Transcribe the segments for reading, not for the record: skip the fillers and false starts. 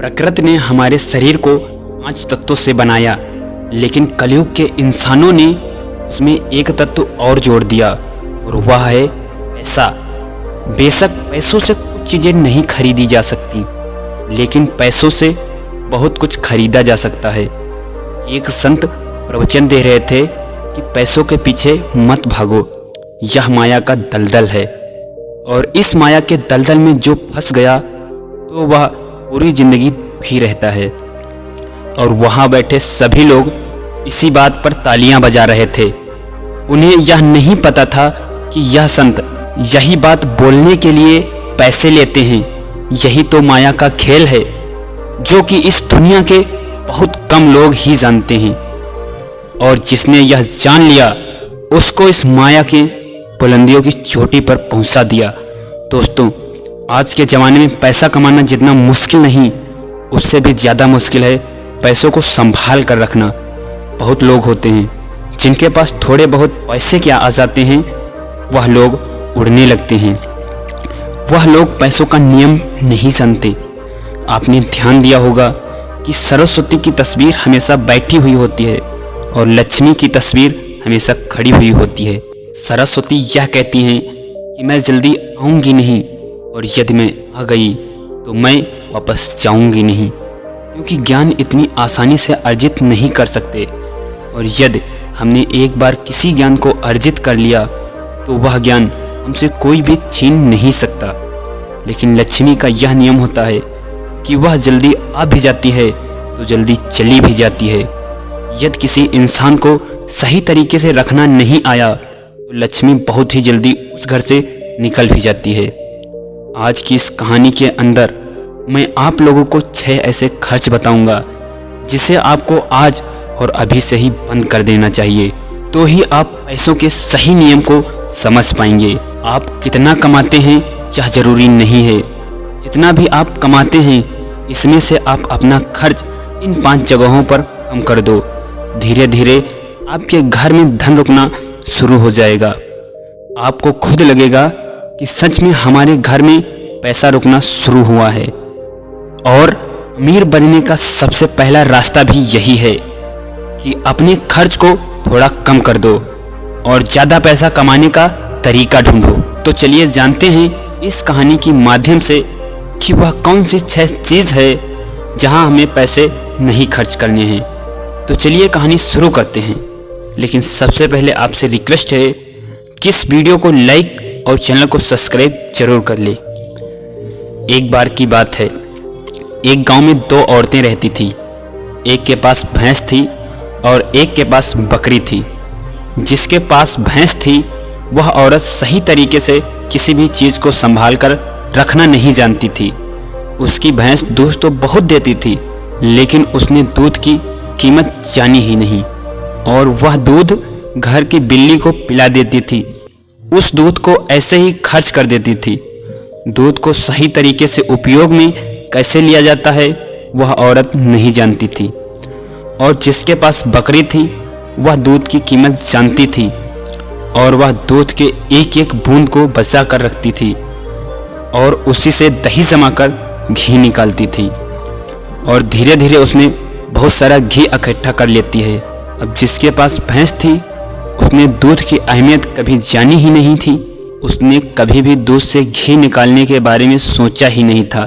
प्रकृति ने हमारे शरीर को 5 तत्वों से बनाया, लेकिन कलयुग के इंसानों ने उसमें एक तत्व और जोड़ दिया और वह है पैसा। बेशक पैसों से कुछ चीज़ें नहीं खरीदी जा सकती, लेकिन पैसों से बहुत कुछ खरीदा जा सकता है। एक संत प्रवचन दे रहे थे कि पैसों के पीछे मत भागो, यह माया का दलदल है, और इस माया के दलदल में जो फंस गया तो वह पूरी जिंदगी दुखी रहता है। और वहाँ बैठे सभी लोग इसी बात पर तालियां बजा रहे थे। उन्हें यह नहीं पता था कि यह संत यही बात बोलने के लिए पैसे लेते हैं। यही तो माया का खेल है, जो कि इस दुनिया के बहुत कम लोग ही जानते हैं। और जिसने यह जान लिया, उसको इस माया के बुलंदियों की चोटी पर पहुंचा दिया। दोस्तों, आज के ज़माने में पैसा कमाना जितना मुश्किल नहीं, उससे भी ज़्यादा मुश्किल है पैसों को संभाल कर रखना। बहुत लोग होते हैं जिनके पास थोड़े बहुत पैसे क्या आ जाते हैं, वह लोग उड़ने लगते हैं। वह लोग पैसों का नियम नहीं जानते। आपने ध्यान दिया होगा कि सरस्वती की तस्वीर हमेशा बैठी हुई होती है और लक्ष्मी की तस्वीर हमेशा खड़ी हुई होती है। सरस्वती यह कहती हैं कि मैं जल्दी आऊँगी नहीं, और यदि मैं आ गई तो मैं वापस जाऊँगी नहीं, क्योंकि ज्ञान इतनी आसानी से अर्जित नहीं कर सकते। और यदि हमने एक बार किसी ज्ञान को अर्जित कर लिया तो वह ज्ञान हमसे कोई भी छीन नहीं सकता। लेकिन लक्ष्मी का यह नियम होता है कि वह जल्दी आ भी जाती है तो जल्दी चली भी जाती है। यदि किसी इंसान को सही तरीके से रखना नहीं आया तो लक्ष्मी बहुत ही जल्दी उस घर से निकल भी जाती है। आज की इस कहानी के अंदर मैं आप लोगों को 6 ऐसे खर्च बताऊंगा जिसे आपको आज और अभी से ही बंद कर देना चाहिए, तो ही आप पैसों के सही नियम को समझ पाएंगे। आप कितना कमाते हैं यह जरूरी नहीं है, जितना भी आप कमाते हैं इसमें से आप अपना खर्च इन 5 जगहों पर कम कर दो। धीरे धीरे आपके घर में धन रुकना शुरू हो जाएगा। आपको खुद लगेगा कि सच में हमारे घर में पैसा रुकना शुरू हुआ है। और अमीर बनने का सबसे पहला रास्ता भी यही है कि अपने खर्च को थोड़ा कम कर दो और ज़्यादा पैसा कमाने का तरीका ढूंढो। तो चलिए जानते हैं इस कहानी के माध्यम से कि वह कौन सी 6 चीज़ है जहां हमें पैसे नहीं खर्च करने हैं। तो चलिए कहानी शुरू करते हैं, लेकिन सबसे पहले आपसे रिक्वेस्ट है कि इस वीडियो को लाइक और चैनल को सब्सक्राइब जरूर कर ले। एक बार की बात है, एक गांव में 2 औरतें रहती थी। एक के पास भैंस थी और एक के पास बकरी थी। जिसके पास भैंस थी वह औरत सही तरीके से किसी भी चीज़ को संभाल कर रखना नहीं जानती थी। उसकी भैंस दूध तो बहुत देती थी, लेकिन उसने दूध की कीमत जानी ही नहीं, और वह दूध घर की बिल्ली को पिला देती थी। उस दूध को ऐसे ही खर्च कर देती थी। दूध को सही तरीके से उपयोग में कैसे लिया जाता है वह औरत नहीं जानती थी। और जिसके पास बकरी थी वह दूध की कीमत जानती थी, और वह दूध के एक एक बूंद को बचा कर रखती थी और उसी से दही जमाकर घी निकालती थी। और धीरे धीरे उसमें बहुत सारा घी इकट्ठा कर लेती है। अब जिसके पास भैंस थी उसने दूध की अहमियत कभी जानी ही नहीं थी। उसने कभी भी दूध से घी निकालने के बारे में सोचा ही नहीं था।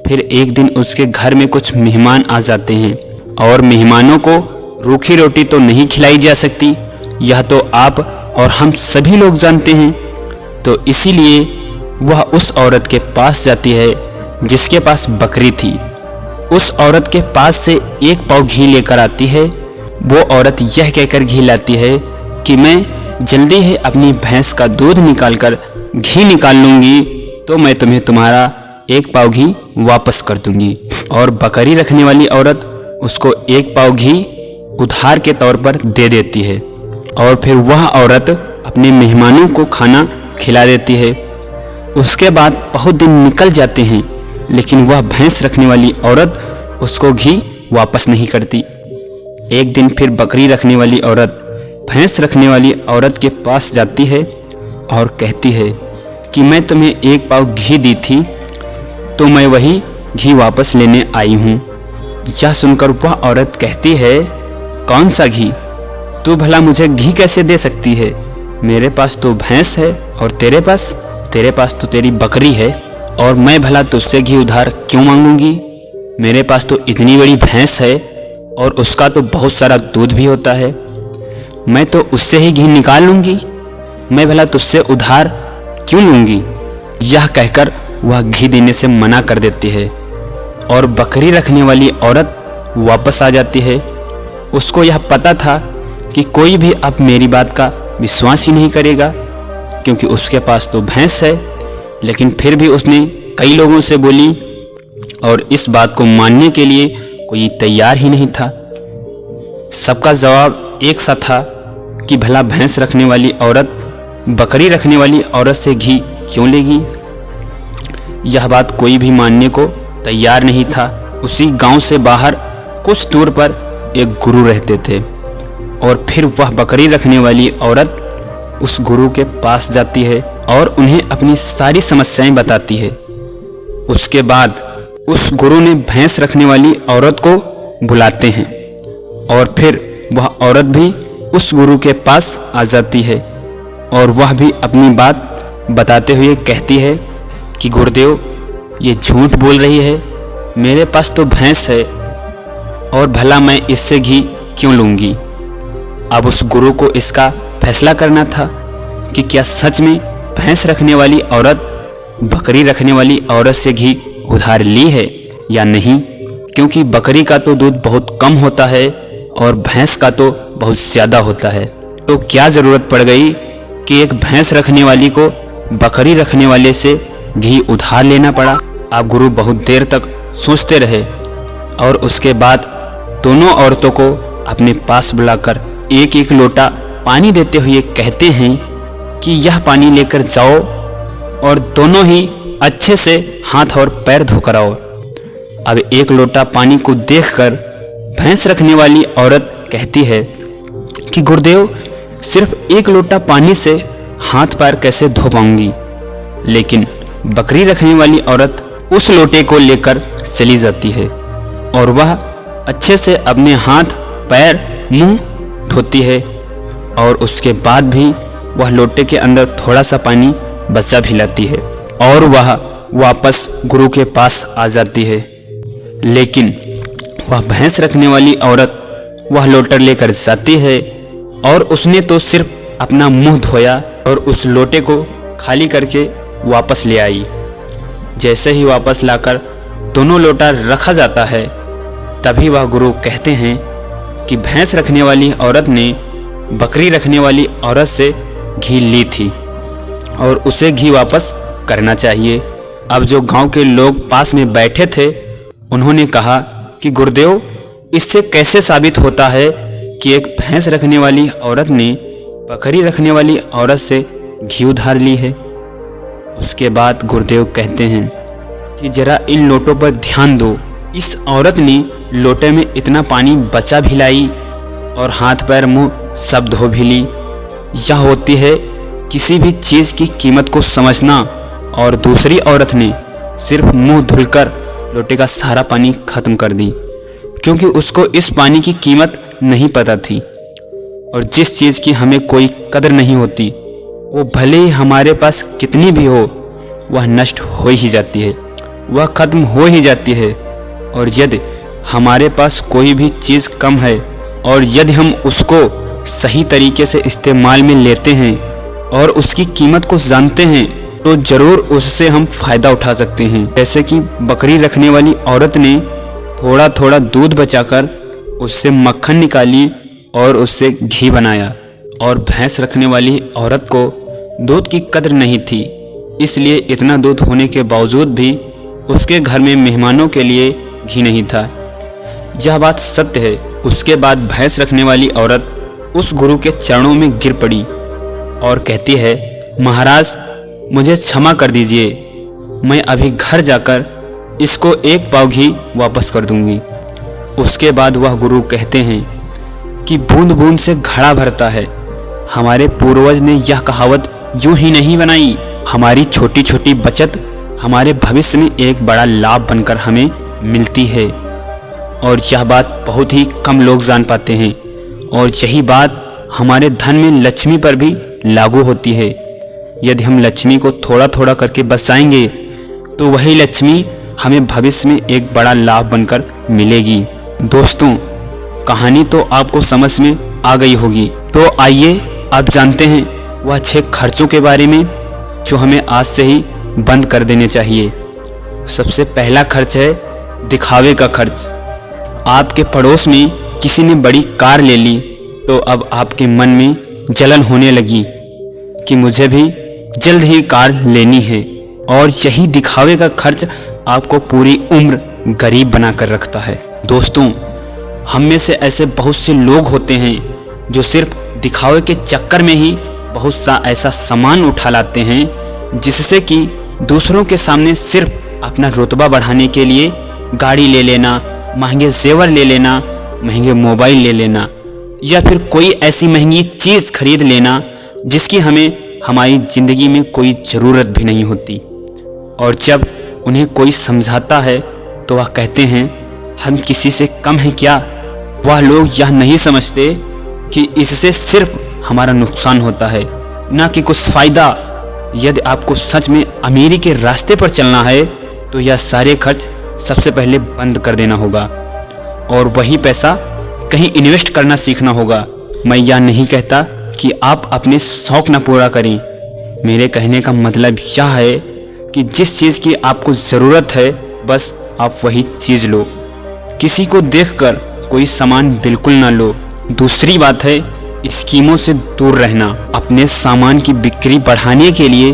फिर एक दिन उसके घर में कुछ मेहमान आ जाते हैं, और मेहमानों को रूखी रोटी तो नहीं खिलाई जा सकती, यह तो आप और हम सभी लोग जानते हैं। तो इसीलिए वह उस औरत के पास जाती है जिसके पास बकरी थी। उस औरत के पास से 1 पाव घी लेकर आती है। वो औरत यह कहकर घी लाती है कि मैं जल्दी ही अपनी भैंस का दूध निकालकर घी निकाल लूँगी, तो मैं तुम्हें तुम्हारा 1 पाव घी वापस कर दूँगी। और बकरी रखने वाली औरत उसको 1 पाव घी उधार के तौर पर दे देती है। और फिर वह औरत अपने मेहमानों को खाना खिला देती है। उसके बाद बहुत दिन निकल जाते हैं, लेकिन वह भैंस रखने वाली औरत उसको घी वापस नहीं करती। एक दिन फिर बकरी रखने वाली औरत भैंस रखने वाली औरत के पास जाती है और कहती है कि मैं तुम्हें 1 पाव घी दी थी, तो मैं वही घी वापस लेने आई हूँ। यह सुनकर वह औरत कहती है, कौन सा घी? तू भला मुझे घी कैसे दे सकती है? मेरे पास तो भैंस है और तेरे पास तो तेरी बकरी है, और मैं भला तुझसे घी उधार क्यों मांगूंगी? मेरे पास तो इतनी बड़ी भैंस है और उसका तो बहुत सारा दूध भी होता है, मैं तो उससे ही घी निकाल लूंगी। मैं भला तुझसे उधार क्यों लूंगी? यह कहकर वह घी देने से मना कर देती है और बकरी रखने वाली औरत वापस आ जाती है। उसको यह पता था कि कोई भी अब मेरी बात का विश्वास ही नहीं करेगा, क्योंकि उसके पास तो भैंस है। लेकिन फिर भी उसने कई लोगों से बोली और इस बात को मानने के लिए कोई तैयार ही नहीं था। सबका जवाब एक सा था कि भला भैंस रखने वाली औरत बकरी रखने वाली औरत से घी क्यों लेगी। यह बात कोई भी मानने को तैयार नहीं था। उसी गांव से बाहर कुछ दूर पर एक गुरु रहते थे और फिर वह बकरी रखने वाली औरत उस गुरु के पास जाती है और उन्हें अपनी सारी समस्याएं बताती है। उसके बाद उस गुरु ने भैंस रखने वाली औरत को बुलाते हैं और फिर वह औरत भी उस गुरु के पास आ जाती है और वह भी अपनी बात बताते हुए कहती है कि गुरुदेव, ये झूठ बोल रही है, मेरे पास तो भैंस है और भला मैं इससे घी क्यों लूँगी। अब उस गुरु को इसका फैसला करना था कि क्या सच में भैंस रखने वाली औरत बकरी रखने वाली औरत से घी उधार ली है या नहीं, क्योंकि बकरी का तो दूध बहुत कम होता है और भैंस का तो बहुत ज़्यादा होता है। तो क्या ज़रूरत पड़ गई कि एक भैंस रखने वाली को बकरी रखने वाले से घी उधार लेना पड़ा। अब गुरु बहुत देर तक सोचते रहे और उसके बाद दोनों औरतों को अपने पास बुलाकर एक एक लोटा पानी देते हुए कहते हैं कि यह पानी लेकर जाओ और दोनों ही अच्छे से हाथ और पैर धोकर आओ। अब एक लोटा पानी को देखकर भैंस रखने वाली औरत कहती है कि गुरुदेव, सिर्फ एक लोटा पानी से हाथ पैर कैसे धो पाऊंगी। लेकिन बकरी रखने वाली औरत उस लोटे को लेकर चली जाती है और वह अच्छे से अपने हाथ पैर मुंह धोती है और उसके बाद भी वह लोटे के अंदर थोड़ा सा पानी बचा भी लाती है और वह वापस गुरु के पास आ जाती है। लेकिन वह भैंस रखने वाली औरत वह लोटा लेकर जाती है और उसने तो सिर्फ अपना मुंह धोया और उस लोटे को खाली करके वापस ले आई। जैसे ही वापस लाकर दोनों लोटा रखा जाता है, तभी वह गुरु कहते हैं कि भैंस रखने वाली औरत ने बकरी रखने वाली औरत से घी ली थी और उसे घी वापस करना चाहिए। अब जो गांव के लोग पास में बैठे थे, उन्होंने कहा कि गुरुदेव, इससे कैसे साबित होता है कि एक भैंस रखने वाली औरत ने बकरी रखने वाली औरत से घी उधार ली है। उसके बाद गुरुदेव कहते हैं कि जरा इन लोटों पर ध्यान दो। इस औरत ने लोटे में इतना पानी बचा भी लाई और हाथ पैर मुंह सब धो भी ली। यह होती है किसी भी चीज़ की कीमत को समझना, और दूसरी औरत ने सिर्फ मुंह धुलकर लोटे का सारा पानी खत्म कर दी, क्योंकि उसको इस पानी की कीमत नहीं पता थी। और जिस चीज़ की हमें कोई कदर नहीं होती, वो भले ही हमारे पास कितनी भी हो, वह नष्ट हो ही जाती है, वह खत्म हो ही जाती है। और यदि हमारे पास कोई भी चीज़ कम है और यदि हम उसको सही तरीके से इस्तेमाल में लेते हैं और उसकी कीमत को जानते हैं, तो ज़रूर उससे हम फ़ायदा उठा सकते हैं। जैसे कि बकरी रखने वाली औरत ने थोड़ा थोड़ा दूध बचाकर उससे मक्खन निकाली और उससे घी बनाया, और भैंस रखने वाली औरत को दूध की कदर नहीं थी, इसलिए इतना दूध होने के बावजूद भी उसके घर में मेहमानों के लिए घी नहीं था। यह बात सत्य है। उसके बाद भैंस रखने वाली औरत उस गुरु के चरणों में गिर पड़ी और कहती है, महाराज, मुझे क्षमा कर दीजिए, मैं अभी घर जाकर इसको एक पाव घी वापस कर दूंगी। उसके बाद वह गुरु कहते हैं कि बूंद बूंद से घड़ा भरता है। हमारे पूर्वज ने यह कहावत यूं ही नहीं बनाई। हमारी छोटी छोटी बचत हमारे भविष्य में एक बड़ा लाभ बनकर हमें मिलती है। और यह बात बहुत ही कम लोग जान पाते हैं। और यही बात हमारे धन में लक्ष्मी पर भी लागू होती है। यदि हम लक्ष्मी को थोड़ा थोड़ा करके बचाएंगे तो वही लक्ष्मी हमें भविष्य में एक बड़ा लाभ बनकर मिलेगी। दोस्तों, कहानी तो आपको समझ में आ गई होगी। तो आइए अब जानते हैं वह 6 खर्चों के बारे में जो हमें आज से ही बंद कर देने चाहिए। सबसे पहला खर्च है दिखावे का खर्च। आपके पड़ोस में किसी ने बड़ी कार ले ली तो अब आपके मन में जलन होने लगी कि मुझे भी जल्द ही कार लेनी है। और यही दिखावे का खर्च आपको पूरी उम्र गरीब बनाकर रखता है। दोस्तों, हम में से ऐसे बहुत से लोग होते हैं जो सिर्फ दिखावे के चक्कर में ही बहुत सा ऐसा सामान उठा लाते हैं जिससे कि दूसरों के सामने सिर्फ अपना रुतबा बढ़ाने के लिए गाड़ी ले लेना, महंगे जेवर ले लेना, महंगे मोबाइल ले लेना या फिर कोई ऐसी महंगी चीज़ खरीद लेना जिसकी हमें हमारी ज़िंदगी में कोई ज़रूरत भी नहीं होती। और जब उन्हें कोई समझाता है तो वह कहते हैं हम किसी से कम हैं क्या। वह लोग यह नहीं समझते कि इससे सिर्फ हमारा नुकसान होता है, ना कि कुछ फ़ायदा। यदि आपको सच में अमीरी के रास्ते पर चलना है तो यह सारे खर्च सबसे पहले बंद कर देना होगा और वही पैसा कहीं इन्वेस्ट करना सीखना होगा। मैं यह नहीं कहता कि आप अपने शौक़ ना पूरा करें। मेरे कहने का मतलब यह है कि जिस चीज़ की आपको ज़रूरत है बस आप वही चीज़ लो। किसी को देखकर कोई सामान बिल्कुल ना लो। दूसरी बात है स्कीमों से दूर रहना। अपने सामान की बिक्री बढ़ाने के लिए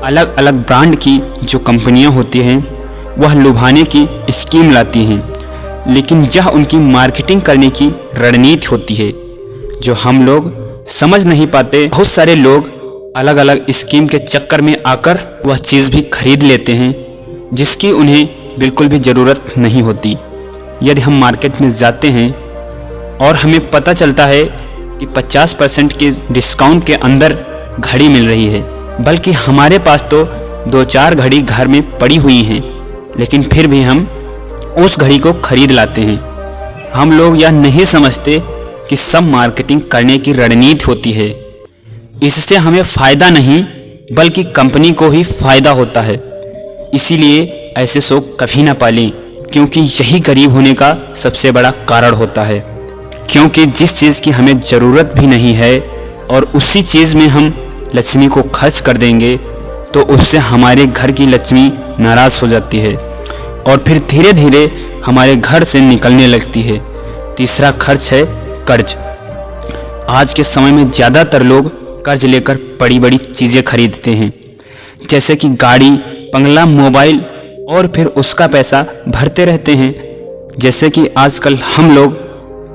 अलग अलग ब्रांड की जो कंपनियां होती हैं वह लुभाने की स्कीम लाती हैं, लेकिन यह उनकी मार्केटिंग करने की रणनीति होती है जो हम लोग समझ नहीं पाते। बहुत सारे लोग अलग अलग स्कीम के चक्कर में आकर वह चीज़ भी खरीद लेते हैं जिसकी उन्हें बिल्कुल भी ज़रूरत नहीं होती। यदि हम मार्केट में जाते हैं और हमें पता चलता है कि 50% के डिस्काउंट के अंदर घड़ी मिल रही है, बल्कि हमारे पास तो 2-4 घड़ी घर में पड़ी हुई हैं, लेकिन फिर भी हम उस घड़ी को खरीद लाते हैं। हम लोग यह नहीं समझते कि सब मार्केटिंग करने की रणनीति होती है। इससे हमें फ़ायदा नहीं बल्कि कंपनी को ही फ़ायदा होता है। इसीलिए ऐसे शौक कभी ना पालें, क्योंकि यही गरीब होने का सबसे बड़ा कारण होता है। क्योंकि जिस चीज़ की हमें ज़रूरत भी नहीं है और उसी चीज़ में हम लक्ष्मी को खर्च कर देंगे तो उससे हमारे घर की लक्ष्मी नाराज़ हो जाती है और फिर धीरे धीरे हमारे घर से निकलने लगती है। तीसरा खर्च है कर्ज। आज के समय में ज़्यादातर लोग कर्ज लेकर बड़ी बड़ी चीज़ें खरीदते हैं, जैसे कि गाड़ी, बंगला, मोबाइल, और फिर उसका पैसा भरते रहते हैं। जैसे कि आजकल हम लोग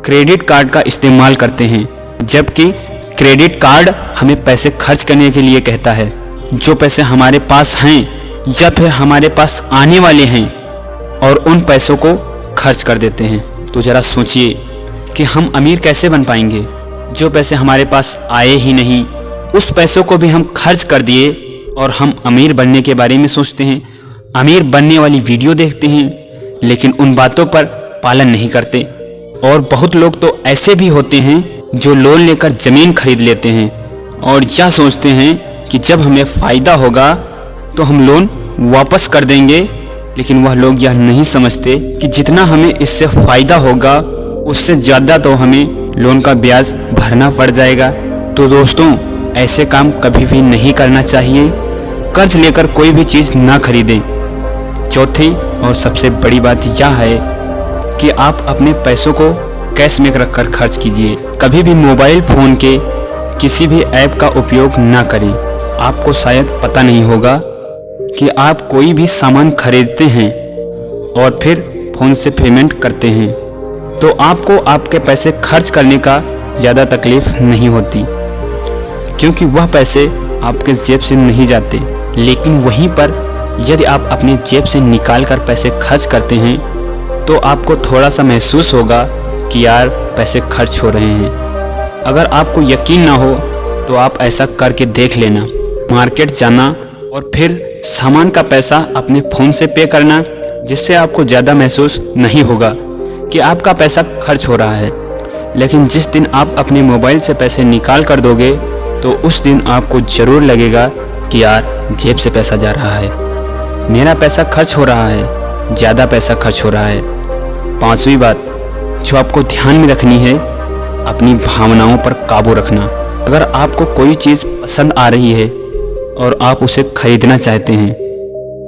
क्रेडिट कार्ड का इस्तेमाल करते हैं, जबकि क्रेडिट कार्ड हमें पैसे खर्च करने के लिए कहता है। जो पैसे हमारे पास हैं या फिर हमारे पास आने वाले हैं और उन पैसों को खर्च कर देते हैं। तो ज़रा सोचिए कि हम अमीर कैसे बन पाएंगे। जो पैसे हमारे पास आए ही नहीं उस पैसों को भी हम खर्च कर दिए और हम अमीर बनने के बारे में सोचते हैं, अमीर बनने वाली वीडियो देखते हैं, लेकिन उन बातों पर पालन नहीं करते। और बहुत लोग तो ऐसे भी होते हैं जो लोन लेकर ज़मीन खरीद लेते हैं और यह सोचते हैं कि जब हमें फ़ायदा होगा तो हम लोन वापस कर देंगे, लेकिन वह लोग यह नहीं समझते कि जितना हमें इससे फ़ायदा होगा उससे ज़्यादा तो हमें लोन का ब्याज भरना पड़ जाएगा। तो दोस्तों, ऐसे काम कभी भी नहीं करना चाहिए। कर्ज लेकर कोई भी चीज़ ना खरीदें। चौथी और सबसे बड़ी बात यह है कि आप अपने पैसों को कैश में रखकर खर्च कीजिए। कभी भी मोबाइल फ़ोन के किसी भी ऐप का उपयोग ना करें। आपको शायद पता नहीं होगा कि आप कोई भी सामान खरीदते हैं और फिर फ़ोन से पेमेंट करते हैं तो आपको आपके पैसे खर्च करने का ज़्यादा तकलीफ़ नहीं होती, क्योंकि वह पैसे आपके जेब से नहीं जाते। लेकिन वहीं पर यदि आप अपने जेब से निकाल कर पैसे खर्च करते हैं तो आपको थोड़ा सा महसूस होगा कि यार पैसे खर्च हो रहे हैं। अगर आपको यकीन ना हो तो आप ऐसा करके देख लेना। मार्केट जाना और फिर सामान का पैसा अपने फ़ोन से पे करना, जिससे आपको ज़्यादा महसूस नहीं होगा कि आपका पैसा खर्च हो रहा है। लेकिन जिस दिन आप अपने मोबाइल से पैसे निकाल कर दोगे तो उस दिन आपको ज़रूर लगेगा कि यार जेब से पैसा जा रहा है, मेरा पैसा खर्च हो रहा है, ज़्यादा पैसा खर्च हो रहा है। 5वीं बात जो आपको ध्यान में रखनी है, अपनी भावनाओं पर काबू रखना। अगर आपको कोई चीज़ पसंद आ रही है और आप उसे खरीदना चाहते हैं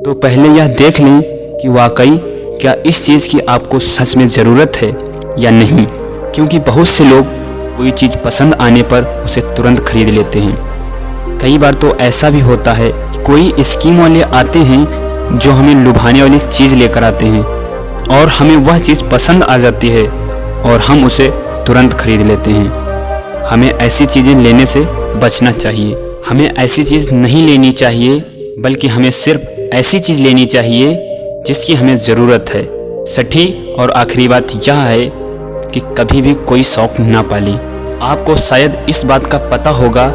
तो पहले यह देख लें कि वाकई क्या इस चीज़ की आपको सच में ज़रूरत है या नहीं, क्योंकि बहुत से लोग कोई चीज़ पसंद आने पर उसे तुरंत खरीद लेते हैं। कई बार तो ऐसा भी होता है कि कोई स्कीम वाले आते हैं जो हमें लुभाने वाली चीज़ लेकर आते हैं और हमें वह चीज़ पसंद आ जाती है और हम उसे तुरंत खरीद लेते हैं। हमें ऐसी चीज़ें लेने से बचना चाहिए। हमें ऐसी चीज़ नहीं लेनी चाहिए, बल्कि हमें सिर्फ ऐसी चीज़ लेनी चाहिए जिसकी हमें ज़रूरत है। छठी और आखिरी बात यह है कि कभी भी कोई शौक़ ना पालें। आपको शायद इस बात का पता होगा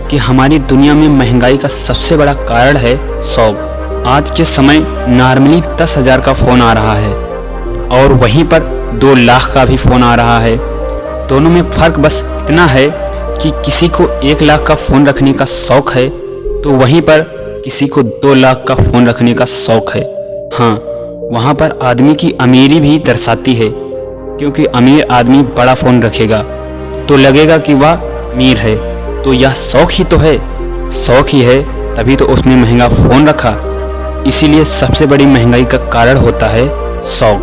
कि हमारी दुनिया में महंगाई का सबसे बड़ा कारण है शौक़। आज के समय नॉर्मली 10,000 का फ़ोन आ रहा है और वहीं पर 2 लाख का भी फ़ोन आ रहा है। दोनों में फ़र्क बस इतना है कि किसी को 1 लाख का फ़ोन रखने का शौक़ है तो वहीं पर किसी को 2 लाख का फ़ोन रखने का शौक़ है। हाँ, वहाँ पर आदमी की अमीरी भी दर्शाती है, क्योंकि अमीर आदमी बड़ा फ़ोन रखेगा तो लगेगा कि वह अमीर है। तो यह शौक़ ही तो है, शौक़ ही है तभी तो उसने महंगा फ़ोन रखा। इसीलिए सबसे बड़ी महंगाई का कारण होता है शौक़,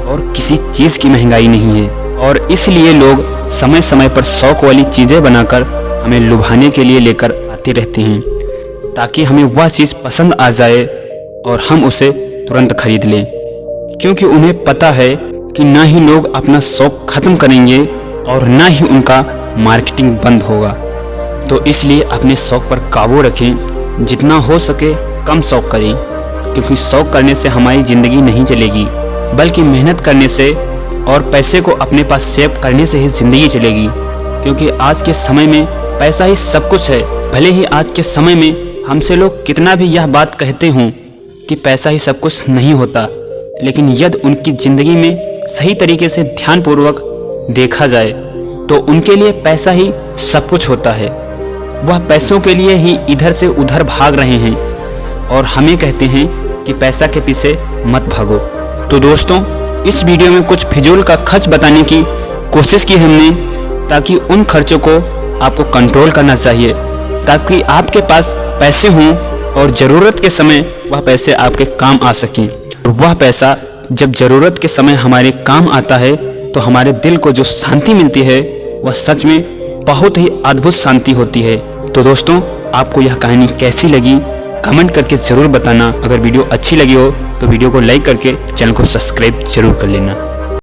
और किसी चीज़ की महंगाई नहीं है। और इसलिए लोग समय समय पर शौक़ वाली चीज़ें बनाकर हमें लुभाने के लिए लेकर आते रहते हैं, ताकि हमें वह चीज़ पसंद आ जाए और हम उसे तुरंत खरीद लें, क्योंकि उन्हें पता है कि ना ही लोग अपना शौक़ ख़त्म करेंगे और ना ही उनका मार्केटिंग बंद होगा। तो इसलिए अपने शौक़ पर काबू रखें, जितना हो सके कम शौक़ करें, क्योंकि शौक़ करने से हमारी ज़िंदगी नहीं चलेगी, बल्कि मेहनत करने से और पैसे को अपने पास सेव करने से ही ज़िंदगी चलेगी। क्योंकि आज के समय में पैसा ही सब कुछ है। भले ही आज के समय में हमसे लोग कितना भी यह बात कहते हों कि पैसा ही सब कुछ नहीं होता, लेकिन यदि उनकी ज़िंदगी में सही तरीके से ध्यानपूर्वक देखा जाए तो उनके लिए पैसा ही सब कुछ होता है। वह पैसों के लिए ही इधर से उधर भाग रहे हैं और हमें कहते हैं कि पैसा के पीछे मत भागो। तो दोस्तों, इस वीडियो में कुछ फिजूल का खर्च बताने की कोशिश की हमने, ताकि उन खर्चों को आपको कंट्रोल करना चाहिए, ताकि आपके पास पैसे हों और ज़रूरत के समय वह पैसे आपके काम आ सकें। और वह पैसा जब ज़रूरत के समय हमारे काम आता है तो हमारे दिल को जो शांति मिलती है वह सच में बहुत ही अद्भुत शांति होती है। तो दोस्तों, आपको यह कहानी कैसी लगी कमेंट करके ज़रूर बताना। अगर वीडियो अच्छी लगी हो तो वीडियो को लाइक करके चैनल को सब्सक्राइब जरूर कर लेना।